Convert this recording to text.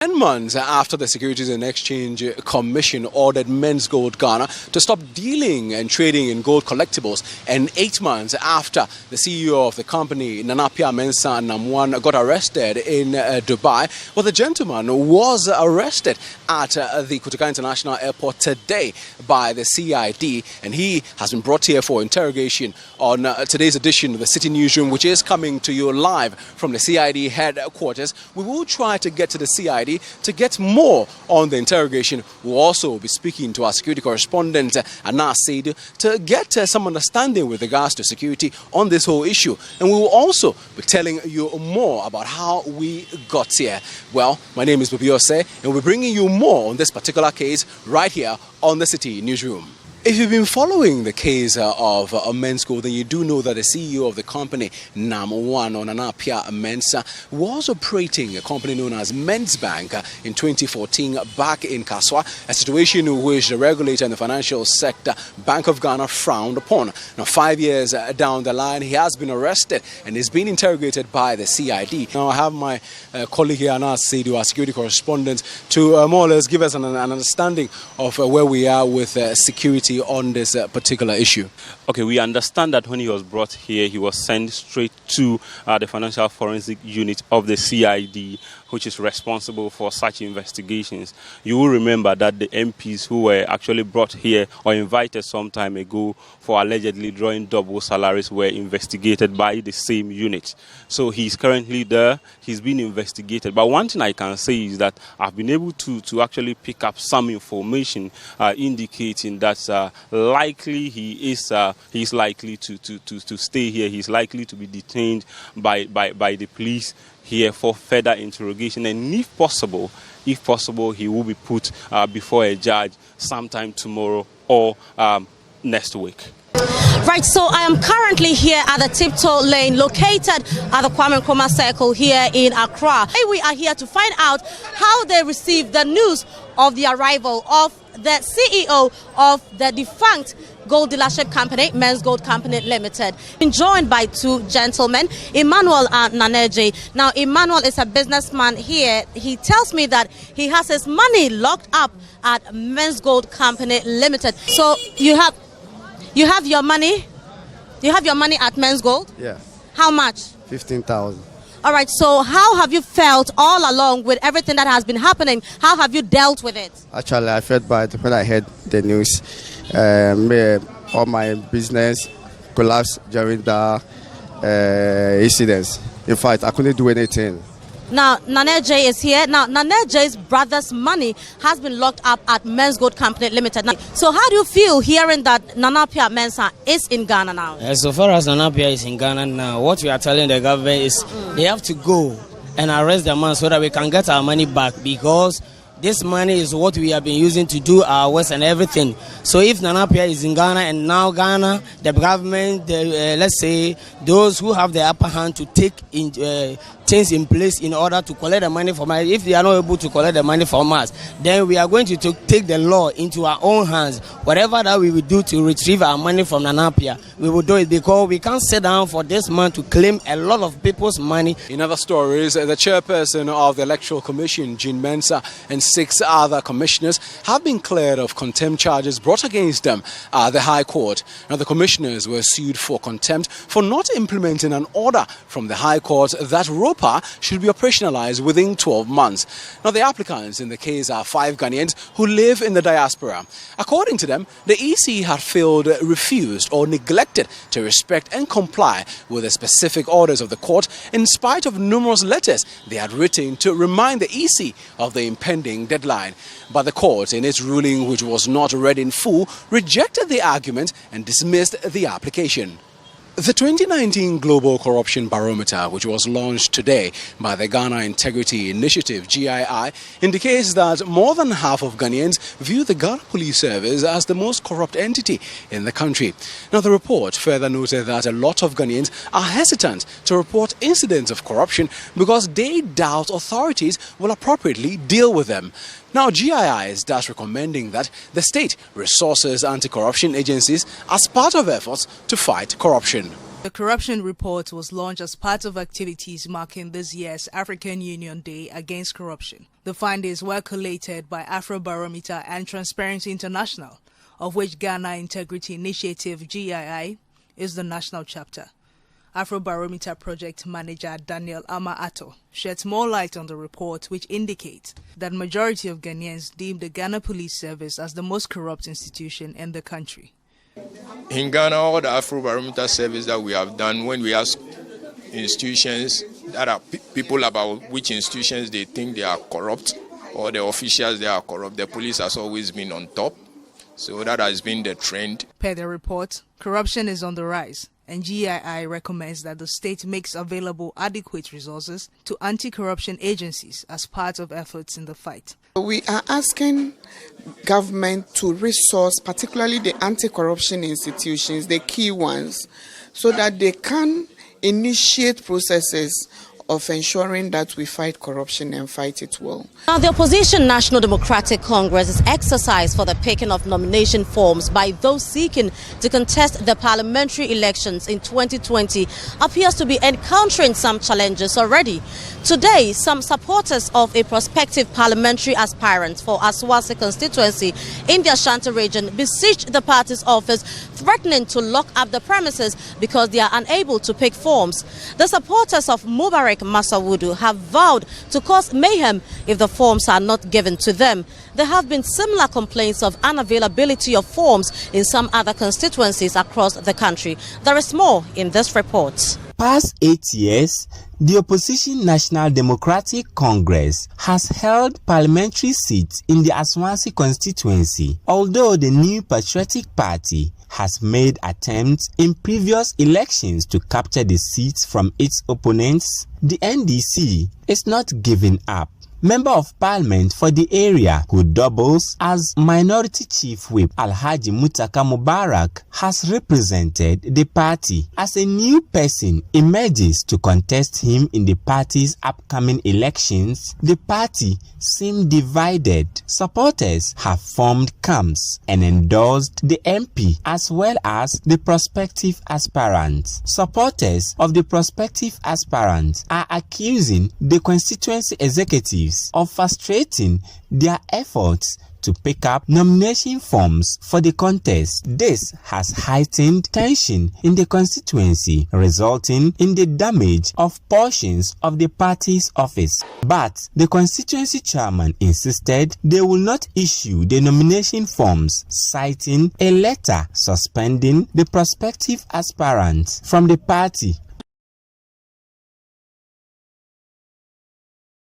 10 months after the Securities and Exchange Commission ordered Menzgold Ghana to stop dealing and trading in gold collectibles, and 8 months after the CEO of the company, Nana Pia Mensah Namwan, got arrested in Dubai, well, the gentleman was arrested at the Kotoka International Airport today by the CID, and he has been brought here for interrogation on today's edition of the City Newsroom, which is coming to you live from the CID headquarters. We will try to get to the CID to get more on the interrogation. We'll also be speaking to our security correspondent, Asawase, to get some understanding with regards to security on this whole issue. And we will also be telling you more about how we got here. Well, my name is Bobiose, and we're bringing you more on this particular case right here on the City Newsroom. If you've been following the case of Menzgold, then you do know that the CEO of the company, Namwan or Nana Pia Mensah, was operating a company known as Bank in 2014 back in Kaswa, a situation in which the regulator in the financial sector, Bank of Ghana, frowned upon. Now, 5 years down the line, he has been arrested and is being interrogated by the CID. Now, I have my colleague here, Asawase, our security correspondent, to more or less give us an understanding of where we are with security on this particular issue. Okay, we understand that when he was brought here, he was sent straight to the Financial Forensic Unit of the CID, which is responsible for such investigations. You will remember that the MPs who were actually brought here or invited some time ago for allegedly drawing double salaries were investigated by the same unit. So he's currently there, he's been investigated. But one thing I can say is that I've been able to actually pick up some information indicating that likely he's likely to stay here. He's likely to be detained by the police here for further interrogation, and if possible, he will be put before a judge sometime tomorrow or next week. Right, so I am currently here at the Tiptoe Lane, located at the Kwame Nkrumah Circle here in Accra. We are here to find out how they received the news of the arrival of the CEO of the defunct gold dealership company, Menzgold Company Limited. I'm joined by two gentlemen, Emmanuel and Naneje. Now, Emmanuel is a businessman here. He tells me that he has his money locked up at Menzgold Company Limited. So you have your money? You have your money at Menzgold? Yeah. How much? 15,000. All right, so how have you felt all along with everything that has been happening? How have you dealt with it? Actually, I felt bad when I heard the news. All my business collapsed during the incidents. In fact, I couldn't do anything. Now, Naneje is here. Now, Naneje's brother's money has been locked up at Menzgold Company Limited. Now, so how do you feel hearing that Nana Pia Mensah is in Ghana now? So far as Nana Pia is in Ghana now, what we are telling the government is they have to go and arrest the man so that we can get our money back, because this money is what we have been using to do our work and everything. So if Nana Pia is in Ghana, and now Ghana, the government, let's say those who have the upper hand to take things in place in order to collect the money from us, if they are not able to collect the money from us, then we are going to take the law into our own hands. Whatever that we will do to retrieve our money from Nana Pia, we will do it, because we can't sit down for this man to claim a lot of people's money. In other stories, the chairperson of the Electoral Commission, Jean Mensah, and 6 other commissioners have been cleared of contempt charges brought against them at the High Court. Now, the commissioners were sued for contempt for not implementing an order from the High Court that ROPA should be operationalized within 12 months. Now, the applicants in the case are 5 Ghanaians who live in the diaspora. According to them, the EC had failed, refused, or neglected to respect and comply with the specific orders of the court, in spite of numerous letters they had written to remind the EC of the impending deadline. But the court, in its ruling, which was not read in full, rejected the argument and dismissed the application. The 2019 Global Corruption Barometer, which was launched today by the Ghana Integrity Initiative, GII, indicates that more than half of Ghanaians view the Ghana Police Service as the most corrupt entity in the country. Now, the report further noted that a lot of Ghanaians are hesitant to report incidents of corruption because they doubt authorities will appropriately deal with them. Now, GII is thus recommending that the state resources anti-corruption agencies as part of efforts to fight corruption. The corruption report was launched as part of activities marking this year's African Union Day Against Corruption. The findings were collated by Barometer and Transparency International, of which Ghana Integrity Initiative (GII) is the national chapter. Barometer project manager Daniel Ama-Ato sheds more light on the report, which indicates that majority of Ghanaians deem the Ghana Police Service as the most corrupt institution in the country. In Ghana, all the Barometer surveys that we have done, when we ask institutions that are people about which institutions they think they are corrupt or the officials they are corrupt, the police has always been on top. So that has been the trend. Per the report, corruption is on the rise, and GII recommends that the state makes available adequate resources to anti-corruption agencies as part of efforts in the fight. We are asking government to resource particularly the anti-corruption institutions, the key ones, so that they can initiate processes of ensuring that we fight corruption and fight it well. Now, the opposition National Democratic Congress is exercised for the picking of nomination forms by those seeking to contest the parliamentary elections in 2020 appears to be encountering some challenges already. Today, some supporters of a prospective parliamentary aspirant for Asawase constituency in the Ashanti region besieged the party's office, threatening to lock up the premises because they are unable to pick forms. The supporters of Mubarak Masawudu have vowed to cause mayhem if the forms are not given to them. There have been similar complaints of unavailability of forms in some other constituencies across the country. There is more in this report. Past 8 years, the opposition National Democratic Congress has held parliamentary seats in the Asawase constituency, although the New Patriotic Party has made attempts in previous elections to capture the seats from its opponents. The NDC is not giving up. Member of Parliament for the area, who doubles as Minority Chief Whip Alhaji Mutaka Mubarak, has represented the party. As a new person emerges to contest him in the party's upcoming elections, the party seems divided. Supporters have formed camps and endorsed the MP as well as the prospective aspirants. Supporters of the prospective aspirants are accusing the constituency executive of frustrating their efforts to pick up nomination forms for the contest. This has heightened tension in the constituency, resulting in the damage of portions of the party's office. But the constituency chairman insisted they will not issue the nomination forms, citing a letter suspending the prospective aspirants from the party